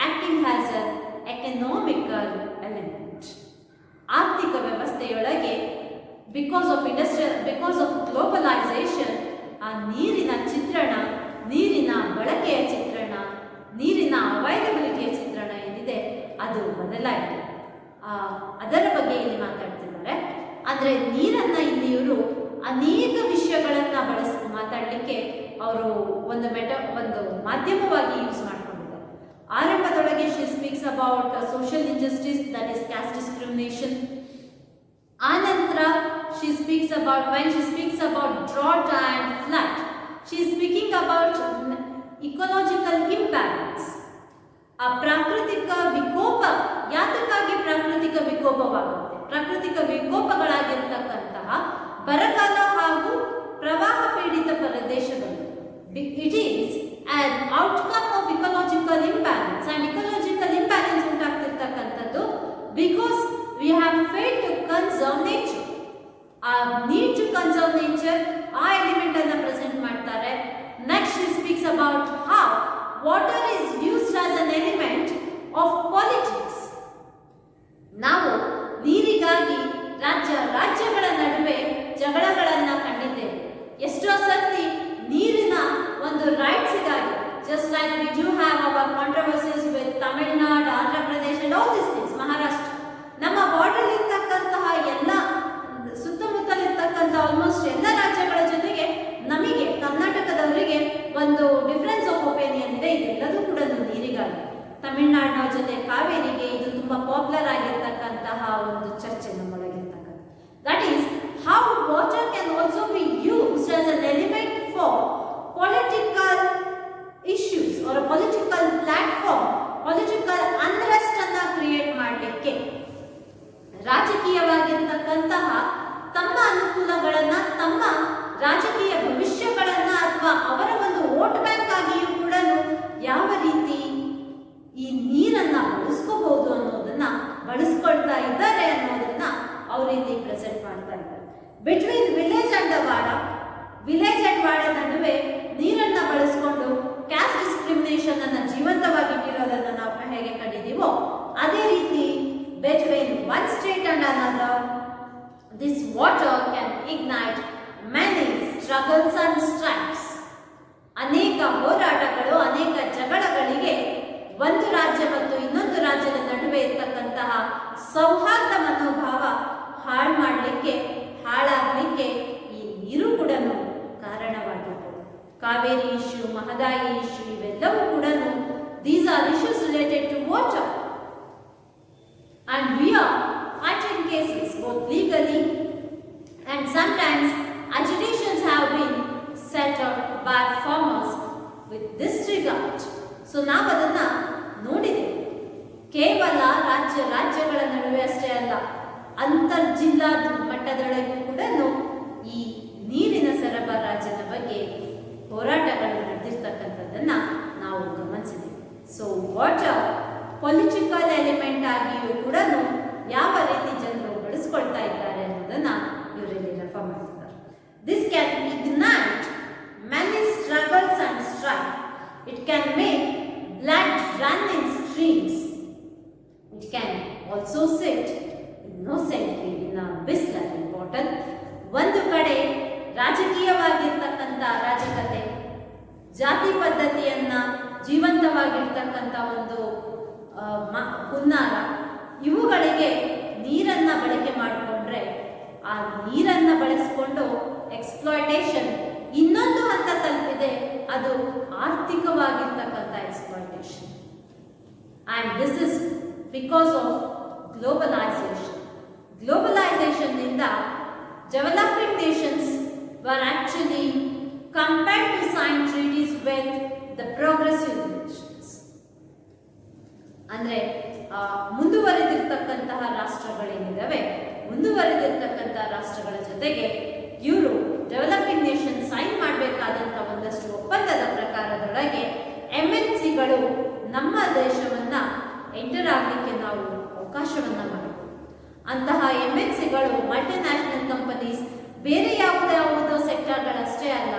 acting as an economical element. ಆರ್ಥಿಕ ವ್ಯವಸ್ಥೆಯೊಳಗೆ ಬಿಕಾಸ್ ಆಫ್ ಗ್ಲೋಬಲೈಸೇಷನ್ ಆ ನೀರಿನ ಚಿತ್ರಣ, ನೀರಿನ ಬಳಕೆಯ ಚಿತ್ರಣ, ನೀರಿನ ಅವೈಲಬಿಲಿಟಿಯ ಚಿತ್ರಣ ಏನಿದೆ ಅದು ಬದಲಾಯಿತು. ಅದರ ಬಗ್ಗೆ ಇಲ್ಲಿ ಮಾತಾಡ್ತಿದ್ದಾರೆ. ಆದರೆ ನೀರನ್ನು ಇಲ್ಲಿ ಇವರು ಅನೇಕ ವಿಷಯಗಳನ್ನು ಮಾತಾಡಲಿಕ್ಕೆ ಅವರು ಒಂದು ಮಾಧ್ಯಮವಾಗಿ ಯೂಸ್ ಮಾಡ್ಕೊಂಡಿದ್ದಾರೆ. ಆರಂಭದೊಳಗೆ she speaks about social injustice, that is caste discrimination. ಆನಂತರ she speaks about drought and flood, she is speaking about ecological imbalance. ಆ ಪ್ರಾಕೃತಿಕ ವಿಕೋಪ ಯಾತಕ್ಕಾಗಿ ಪ್ರಾಕೃತಿಕ ವಿಕೋಪವಾಗುತ್ತೆ? ಪ್ರಾಕೃತಿಕ ವಿಕೋಪಗಳಾಗಿರ್ತಕ್ಕಂತಹ ಬರಗಾಲ ಹಾಗೂ ಪ್ರವಾಹ ಪೀಡಿತ ಪ್ರದೇಶಗಳು. It is an outcome of ecological imbalance, and ecological imbalance ಉಂಟಾಗ್ತಿರ್ತಕ್ಕಂಥದ್ದು because we have failed to conserve nature. Need to conserve nature, ಆ ಎಲಿಮೆಂಟ್ ಅನ್ನು ಪ್ರೆಸೆಂಟ್ ಮಾಡ್ತಾರೆ. Next she speaks about how water is used as an element of politics. ನಾವು ನೀರಿಗಾಗಿ ರಾಜ್ಯಗಳ ನಡುವೆ ಜಗಳಗಳನ್ನು ಕಂಡಿದ್ದೇವೆ. ಎಷ್ಟೋ ಸರ್ತಿ ನೀರಿನ ಒಂದು ರೈಟ್ಸ್ಗಾಗಿ, just like we do have our controversies with Tamil Nadu, Andhra Pradesh and all these things, Maharashtra. ನಮ್ಮ ಬಾರ್ಡರ್ ಇರ್ತಕ್ಕಂತಹ ಎಲ್ಲ ಸುತ್ತಮುತ್ತಲಿರ್ತಕ್ಕಂಥ ಆಲ್ಮೋಸ್ಟ್ ಎಲ್ಲ ರಾಜ್ಯಗಳ ಜೊತೆಗೆ ನಮಗೆ ಕರ್ನಾಟಕದವರಿಗೆ ಒಂದು ಡಿಫರೆನ್ಸ್ ಆಫ್ ಒಪಿನಿಯನ್ ಇದೆ. ಇದೆಲ್ಲದೂ ಕೂಡ ನೀರಿಗಾಗಿ. ತಮಿಳುನಾಡಿನ ಜೊತೆ ಕಾವೇರಿಗೆ ಇದು ತುಂಬಾ ಪಾಪ್ಯುಲರ್ ಆಗಿರ್ತಕ್ಕಂತಹ ಒಂದು ಚರ್ಚೆ ನಮ್ಮೊಳಗಿರ್ತಕ್ಕಂಥ. That is how water can also be used as an element for political issues or political platform, political unrest ಅನ್ನ ಕ್ರಿಯೇಟ್ ಮಾಡಲಿಕ್ಕೆ, ರಾಜಕೀಯವಾಗಿರ್ತಕ್ಕಂತಹ ತಮ್ಮ ಅನುಕೂಲಗಳನ್ನ, ತಮ್ಮ ರಾಜಕೀಯ ಭವಿಷ್ಯಗಳನ್ನ ಅಥವಾ ಅವರ ಒಂದು ವೋಟ್ ಬ್ಯಾಂಕ್ ಆಗಿಯೂ ಕೂಡ ಯಾವ ರೀತಿ ಈ ನೀರನ್ನ ಬಳಸ್ಕೋಬಹುದು ಅನ್ನೋದನ್ನ ಬಳಸ್ಕೊಳ್ತಾ ಇದ್ದಾರೆ ಅನ್ನೋದನ್ನ ಅವರಿಲ್ಲಿ ಪ್ರೆಸೆಂಟ್ ಮಾಡ್ತಾ ಇದ್ದಾರೆ. Between village and wada, village and wada ನಡುವೆ ನೀರನ್ನ ಬಳಸ್ಕೊಂಡು ಕ್ಯಾಸ್ಟ್ ಡಿಸ್ಕ್ರಿಮಿನೇಷನ್ ಅನ್ನ ಜೀವಂತವಾಗಿಟ್ಟಿರೋದನ್ನ ನಾವು ಹೇಗೆ ಕಂಡಿದ್ದೀವೋ ಅದೇ ರೀತಿ between one state and another, this water can ignite many struggles and strifes. ಅನೇಕ ಹೋರಾಟಗಳು, ಅನೇಕ ಜಗಳಗಳಿಗೆ ಒಂದು ರಾಜ್ಯ ಮತ್ತು ಇನ್ನೊಂದು ರಾಜ್ಯದ ನಡುವೆ ಇರ್ತಕ್ಕಂತಹ ಸೌಹಾರ್ದ ಮನೋಭಾವ ಹಾಳಾಗಲಿಕ್ಕೆ ಈ ನೀರು ಕೂಡ ಕಾರಣವಾಗಿದೆ. ಕಾವೇರಿ ಇಶ್ಯೂ, ಮಹದಾಯಿ ಇಶ್ಯೂ ಇವೆಲ್ಲವೂ ಕೂಡ these are issues related to water. And we are fighting cases both legally and sometimes agitations have been set up by farmers with disregard. So ನಾವು ಅದನ್ನ ನೋಡಿದ್ದೇವೆ. ಕೇವಲ ರಾಜ್ಯಗಳ ನಡುವೆ ಅಷ್ಟೇ ಅಲ್ಲ, ಅಂತರ್ಜಿಲ್ಲಾ ಮಟ್ಟದೊಳಗೂ ಕೂಡ ಈ ನೀರಿನ ಸರಬರಾಜಿನ ಬಗ್ಗೆ ಹೋರಾಟಗಳು ನಡೆದಿರ್ತಕ್ಕಂಥದ್ದನ್ನ ನಾವು ಗಮನಿಸಿದ್ದೇವೆ. ಸೊ ವಾಟರ್ ಪೊಲಿಟಿಕಲ್ ಎಲಿಮೆಂಟ್ ಆಗಿಯೂ ಕೂಡ ಯಾವ ರೀತಿ ಜನರು ಬಳಸ್ಕೊಳ್ತಾ ಇದ್ದಾರೆ ಅನ್ನೋದನ್ನ ಇವರಲ್ಲಿ ರೆಫರ್ ಮಾಡ್ತಾರೆ. This can ignite many struggles and strife. It can make blood run in streams. It can also sit innocently in a Bisleri bottle. ಒಂದು ಕಡೆ ರಾಜಕೀಯವಾಗಿರ್ತಕ್ಕಂಥ ರಾಜಕತೆ, ಜಾತಿ ಪದ್ಧತಿಯನ್ನ ಜೀವಂತವಾಗಿರ್ತಕ್ಕಂಥ ಒಂದು ಹುನ್ನಾರ, ಇವುಗಳಿಗೆ ನೀರನ್ನು ಬಳಕೆ ಮಾಡಿಕೊಂಡ್ರೆ ಆ ನೀರನ್ನು ಬಳಸಿಕೊಂಡು ಎಕ್ಸ್ಪ್ಲಾಯ್ಟೇಷನ್ ಇನ್ನೊಂದು ಹಂತ ತಲುಪಿದೆ, ಅದು ಆರ್ಥಿಕವಾಗಿರ್ತಕ್ಕಂಥ exploitation. And this is because of globalisation. ಗ್ಲೋಬಲೈಸೇಷನ್ನಿಂದ developing nations were actually compelled to sign treaties with the progressive nations. ಅಂದರೆ ಮುಂದುವರೆದಿರ್ತಕ್ಕಂತಹ ರಾಷ್ಟ್ರಗಳೇನಿದ್ದಾವೆ, ಮುಂದುವರೆದಿರ್ತಕ್ಕಂಥ ರಾಷ್ಟ್ರಗಳ ಜೊತೆಗೆ ಇವರು ಡೆವಲಪಿಂಗ್ ನೇಷನ್ ಸೈನ್ ಮಾಡಬೇಕಾದಂಥ ಒಂದಷ್ಟು ಒಪ್ಪಂದದ ಪ್ರಕಾರದೊಳಗೆ MNCಗಳು ನಮ್ಮ ದೇಶವನ್ನು ಎಂಟರ್ ಆಗಲಿಕ್ಕೆ ನಾವು ಅವಕಾಶವನ್ನು ಮಾಡಬೇಕು. ಅಂತಹ MNCಗಳು ಮಲ್ಟಿನ್ಯಾಷನಲ್ ಕಂಪನೀಸ್ ಬೇರೆ ಯಾವುದೋ ಸೆಕ್ಟರ್ಗಳಷ್ಟೇ ಅಲ್ಲ,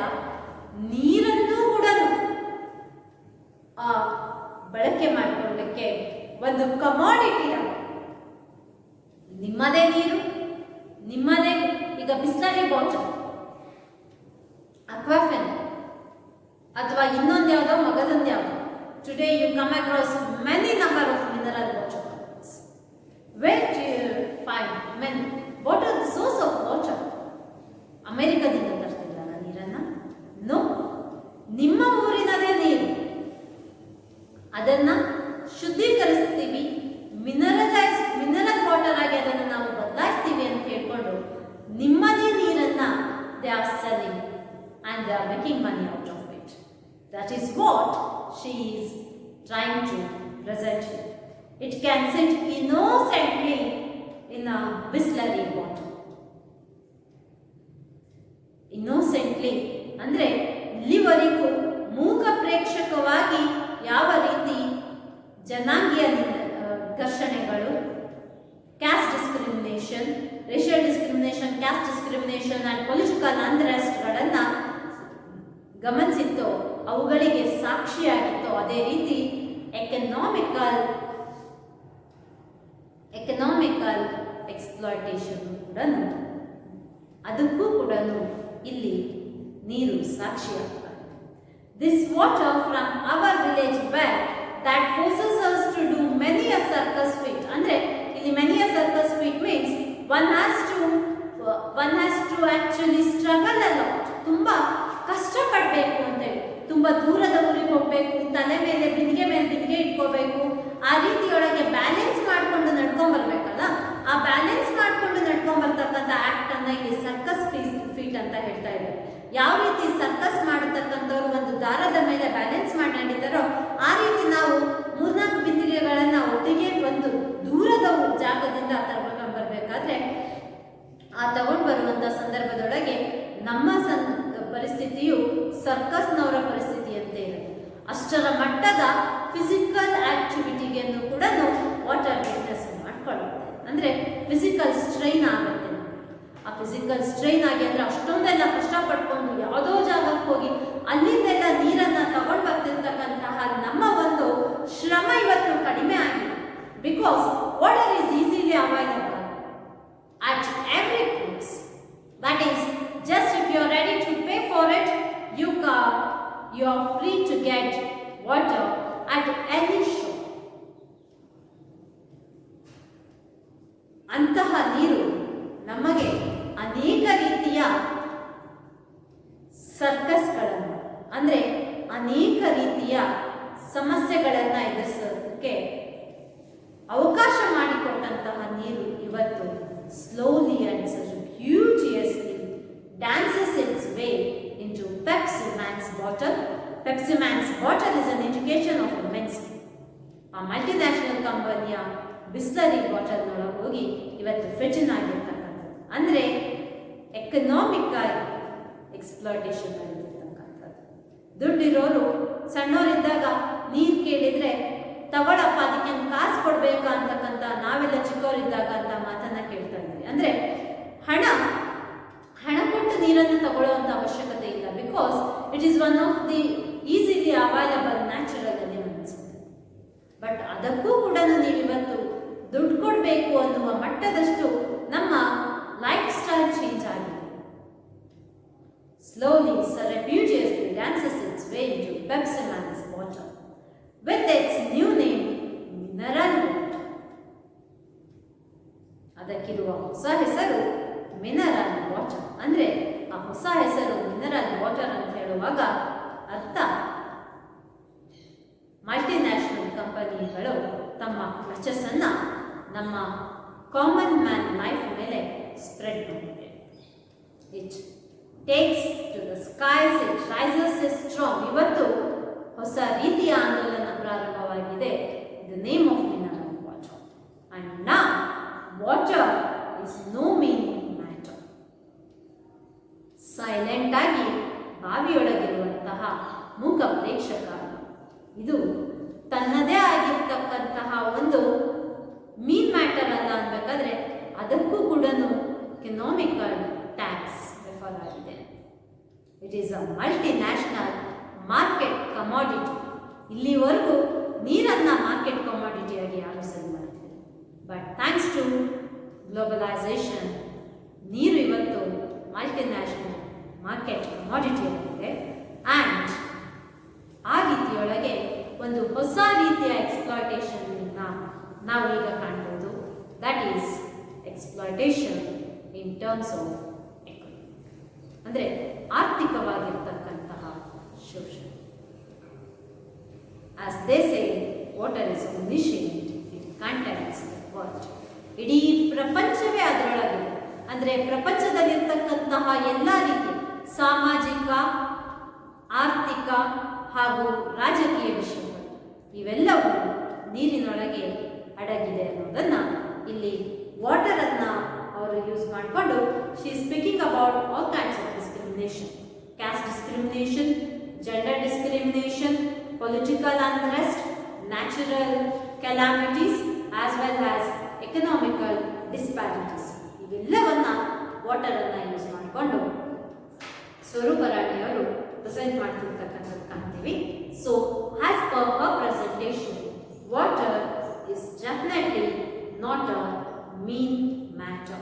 ನೀರನ್ನು ಕೂಡ ಬಳಕೆ ಮಾಡಿಕೊಳ್ಳಕ್ಕೆ ಒಂದು ಕಮಾಡಿಟಿ. ನಿಮ್ಮದೇ ನೀರು, ನಿಮ್ಮದೇ ಈಗ ಬಿಸ್ಲರಿ ಬಾಟಲ್, ಅಕ್ವಾಫೆನ್ ಅಥವಾ ಇನ್ನೊಂದು ಯಾವುದೋ ಮಗದೊಂದು ಯಾವುದೋ, today you come across many number of mineral water. Where do you find men? What are the source of water? ಅಮೆರಿಕದಿಂದ ತರ್ತಿದ್ದಾರ ನೀರನ್ನು? ನೋ, ನಿಮ್ಮ ಊರಿನದೇ ನೀರು. ಅದನ್ನು ಶುದ್ಧೀಕರಿಸ್ತೀವಿ, ಮಿನರಲ್ ವಾಟರ್ ಆಗಿ ಅದನ್ನು ನಾವು ಬದಲಾಯಿಸ್ತೀವಿ ಅಂತ ಹೇಳ್ಕೊಂಡು ನಿಮ್ಮದೇ ನೀರನ್ನು they are selling and they are making money out of it. That is what she is trying to present you. It can sit innocently in a Bisleri water. Innocently ಅಂದರೆ ಇಲ್ಲಿವರೆಗೂ ಮೂಕ ಪ್ರೇಕ್ಷಕವಾಗಿ ಯಾವ ರೀತಿ ಜನಾಂಗೀಯ ಘರ್ಷಣೆಗಳು, caste discrimination, racial discrimination, caste discrimination and political ಅನ್ರೆಸ್ಟ್ಗಳನ್ನು ಗಮನಿಸಿತ್ತೋ, ಅವುಗಳಿಗೆ ಸಾಕ್ಷಿಯಾಗಿತ್ತೋ, ಅದೇ ರೀತಿ ಎಕನಾಮಿಕಲ್ ಎಕ್ಸ್ಪ್ಲಾಯ್ಟೇಷನ್ ಕೂಡ ಅದಕ್ಕೂ ಕೂಡ ಇಲ್ಲಿ ನೀರು ಸಾಕ್ಷಿಯಾಗ್ತದೆ. This water from our village well that forces us to do many a circus feat. ಅಂದರೆ ಇಲ್ಲಿ many a circus feat means one has to actually struggle a lot. ತುಂಬ ಕಷ್ಟಪಡಬೇಕು ಅಂತೇಳಿ, ತುಂಬ ದೂರದ ಊರಿಗೆ ಹೋಗಬೇಕು, ತಲೆ ಮೇಲೆ ಬಿಂದಿಗೆ ಇಟ್ಕೋಬೇಕು, ಆ ರೀತಿಯೊಳಗೆ ಬ್ಯಾಲೆನ್ಸ್ ಮಾಡಿಕೊಂಡು ನಡ್ಕೊಂಡ್ಬರ್ಬೇಕಲ್ಲ, ಆ ಬ್ಯಾಲೆನ್ಸ್ ಮಾಡಿಕೊಂಡು ನಡ್ಕೊಂಡ್ಬರ್ತಕ್ಕಂಥ ಆ್ಯಕ್ಟನ್ನು ಇಲ್ಲಿ ಸರ್ಕಸ್ ಫೀಟ್ ಅಂತ ಹೇಳ್ತಾ ಇದ್ದಾರೆ. ಯಾವ ರೀತಿ ಸರ್ಕಸ್ ಮಾಡತಕ್ಕಂಥವ್ರು ಒಂದು ದಾರದ ಮೇಲೆ ಬ್ಯಾಲೆನ್ಸ್ ಮಾಡಿ ನಡೀತಾರೋ ಆ ರೀತಿ ನಾವು 3-4 ಬಿಂದಿಗೆಗಳನ್ನು ಒಟ್ಟಿಗೆ ಒಂದು ದೂರದ ಜಾಗದಿಂದ ತಗೊಂಡ್ಬರ್ಬೇಕಾದ್ರೆ ಆ ತಗೊಂಡು ಬರುವಂಥ ಸಂದರ್ಭದೊಳಗೆ ನಮ್ಮ ಪರಿಸ್ಥಿತಿಯು ಸರ್ಕಸ್ನವರ ಪರಿಸ್ಥಿತಿಯಂತೆ ಇರುತ್ತೆ. ಅಷ್ಟರ ಮಟ್ಟದ ಫಿಸಿಕಲ್ ಆಕ್ಟಿವಿಟಿಗೆಯನ್ನು ಕೂಡ ವಾಟರ್ ವಿಟ್ನೆಸ್ ಮಾಡ್ಕೊಳ್ಳುತ್ತೆ. ಅಂದರೆ ಫಿಸಿಕಲ್ ಸ್ಟ್ರೈನ್ ಆಗುತ್ತೆ. ಆ ಫಿಸಿಕಲ್ ಸ್ಟ್ರೈನ್ ಆಗಿ ಅಂದರೆ ಅಷ್ಟೊಂದೆಲ್ಲ ಕಷ್ಟಪಡ್ಕೊಂಡು ಯಾವುದೋ ಜಾಗಕ್ಕೆ ಹೋಗಿ ಅಲ್ಲಿಂದೆಲ್ಲ ನೀರನ್ನು ತಗೊಂಡು ಬರ್ತಿರ್ತಕ್ಕಂತಹ ನಮ್ಮ ಒಂದು ಶ್ರಮ ಇವತ್ತು ಕಡಿಮೆ ಆಗಿದೆ. Because water is easily available at every place. That is just if you are ready to pay for it, you are free to get water at any shop. ಅಂತಹ ನೀರು ನಮಗೆ ಅನೇಕ ರೀತಿಯ ಸರ್ಕಸ್ಗಳನ್ನು ಅಂದರೆ ಅನೇಕ ರೀತಿಯ ಸಮಸ್ಯೆಗಳನ್ನು ಎದುರಿಸೋದಕ್ಕೆ ಅವಕಾಶ ಮಾಡಿಕೊಟ್ಟಂತಹ ನೀರು ಇವತ್ತು slowly and beautifully dances its way into Pepsi Man's bottle. Pepsi Man's bottle is an indication of immensity. ಆ ಮಲ್ಟಿನ್ಯಾಷನಲ್ ಕಂಪನಿಯ ಬಿಸ್ಲರಿ ಬಾಟಲ್ನೊಳಗೆ ಹೋಗಿ ಇವತ್ತು ಫಿಟಿನ್ ಆಗಿರ್ತಕ್ಕಂಥದ್ದು ಅಂದರೆ ಎಕನಾಮಿಕಲ್ ಎಕ್ಸ್ಪ್ಲಾಯ್ಟೇಷನ್ ಆಗಿರ್ತಕ್ಕಂಥದ್ದು. ದುಡ್ಡಿರೋರು ಸಣ್ಣವರಿದ್ದಾಗ ನೀರು ಕೇಳಿದರೆ ತಗೊಳಪ್ಪ ಅದಕ್ಕೆ ಕಾಸು ಕೊಡಬೇಕಾ ಅಂತಕ್ಕಂಥ ನಾವೆಲ್ಲ ಚಿಕ್ಕವರಿದ್ದಾಗ ಅಂತ ಮಾತನ್ನು ಕೇಳ್ತಾ ಇದ್ವಿ. ಅಂದರೆ ಹಣ ಕೊಟ್ಟು ನೀರನ್ನು ತಗೊಳ್ಳುವಂಥ ಅವಶ್ಯಕತೆ ಇಲ್ಲ. Because it is one of the easily available natural elements. But ಅದಕ್ಕೂ ಕೂಡ ನೀವಿವತ್ತು ದುಡ್ಡು ಕೊಡಬೇಕು ಅನ್ನುವ ಮಟ್ಟದಷ್ಟು ನಮ್ಮ ಲೈಫ್ ಸ್ಟೈಲ್ ಚೇಂಜ್ ಆಗಿದೆ. Slowly, surreptitiously dances its way into Pepsi Man's bottle with its new name, Mineral ಅದಕ್ಕಿರುವ ಹೊಸ ಹೆಸರು ಮಿನರಲ್ ವಾಟರ್. ಅಂದರೆ ಆ ಹೊಸ ಹೆಸರು ಮಿನರಲ್ ವಾಟರ್ ಅಂತ ಹೇಳುವಾಗ ಅರ್ಥ ಮಲ್ಟಿನ್ಯಾಷನಲ್ ಕಂಪನಿಗಳು ತಮ್ಮ ವರ್ಚಸ್ಸನ್ನು ನಮ್ಮ ಕಾಮನ್ ಮ್ಯಾನ್ ಲೈಫ್ ಮೇಲೆ ಸ್ಪ್ರೆಡ್ ಮಾಡಿದೆ. It takes to the skies, it rises a strong. ಇವತ್ತು ಹೊಸ ರೀತಿಯ ಆಂದೋಲನ ಪ್ರಾರಂಭವಾಗಿದೆ. The name of mineral water. And now water is no meaning matter. Silent ಆಗಿ ಬಾವಿಯೊಳಗಿರುವಂತಹ ಮೂಕ ಪ್ರೇಕ್ಷಕ ಇದು ತನ್ನದೇ ಆಗಿರ್ತಕ್ಕಂತಹ ಒಂದು ಮೀನ್ ಮ್ಯಾಟರ್ ಅಲ್ಲ ಅನ್ಬೇಕಾದ್ರೆ ಅದಕ್ಕೂ ಕೂಡ ಎಕನಾಮಿಕಲ್ ಟ್ಯಾಕ್ಸ್ ರೆಫರ್ ಆಗಿದೆ. It is a multinational market commodity. ಇಲ್ಲಿವರೆಗೂ ನೀರನ್ನು ಮಾರ್ಕೆಟ್ ಕಮಾಡಿಟಿಯಾಗಿ ಯಾರು ಸೆಲ್ ಮಾಡ್ತಿದ್ರು. ಬಟ್ ಥ್ಯಾಂಕ್ಸ್ ಟು ಗ್ಲೋಬಲೈಸೇಷನ್ ನೀರು ಇವತ್ತು ಮಲ್ಟಿನ್ಯಾಷನಲ್ ಮಾರ್ಕೆಟ್ ಕಮಾಡಿಟಿ ಆಗಿದೆ. ಆ್ಯಂಡ್ ಆ ರೀತಿಯೊಳಗೆ ಒಂದು ಹೊಸ ರೀತಿಯ ಎಕ್ಸ್ಪ್ಲಾಯ್ಟೇಷನ್ ನಾವು ಈಗ ಕಾಣ್ಬೋದು. That is exploitation in terms of economy, ಅಂದರೆ ಆರ್ಥಿಕವಾಗಿರ್ತಕ್ಕಂತಹ ಶೋಷಣೆ. As they say, water is omniscient, it contains the world. ಇಡೀ ಪ್ರಪಂಚವೇ ಅದರೊಳಗಿದೆ. ಅಂದರೆ ಪ್ರಪಂಚದಲ್ಲಿರ್ತಕ್ಕಂತಹ ಎಲ್ಲ ರೀತಿಯ ಸಾಮಾಜಿಕ, ಆರ್ಥಿಕ ಹಾಗೂ ರಾಜಕೀಯ ವಿಷಯಗಳು ಇವೆಲ್ಲವೂ ನೀರಿನೊಳಗೆ ಅಡಗಿದೆ ಅನ್ನೋದನ್ನು ಇಲ್ಲಿ ವಾಟರನ್ನು ಅವರು ಯೂಸ್ ಮಾಡಿಕೊಂಡು she is speaking about all kinds of discrimination, caste discrimination, gender discrimination, political unrest, natural calamities as well as economical disparities. ಇವೆಲ್ಲವನ್ನು ವಾಟರನ್ನು ಯೂಸ್ ಮಾಡಿಕೊಂಡು ಸ್ವರೂಪ ರಾಣಿಯವರು ಪ್ರೆಸೆಂಟ್ ಮಾಡ್ತಿರ್ತಕ್ಕಂಥದ್ದು ಕಾಣ್ತೀವಿ. So as per her presentation, water is definitely not a mean matter.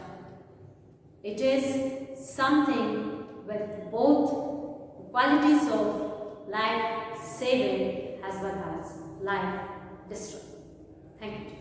It is something with both qualities of life saving as well as life destroying. Thank you.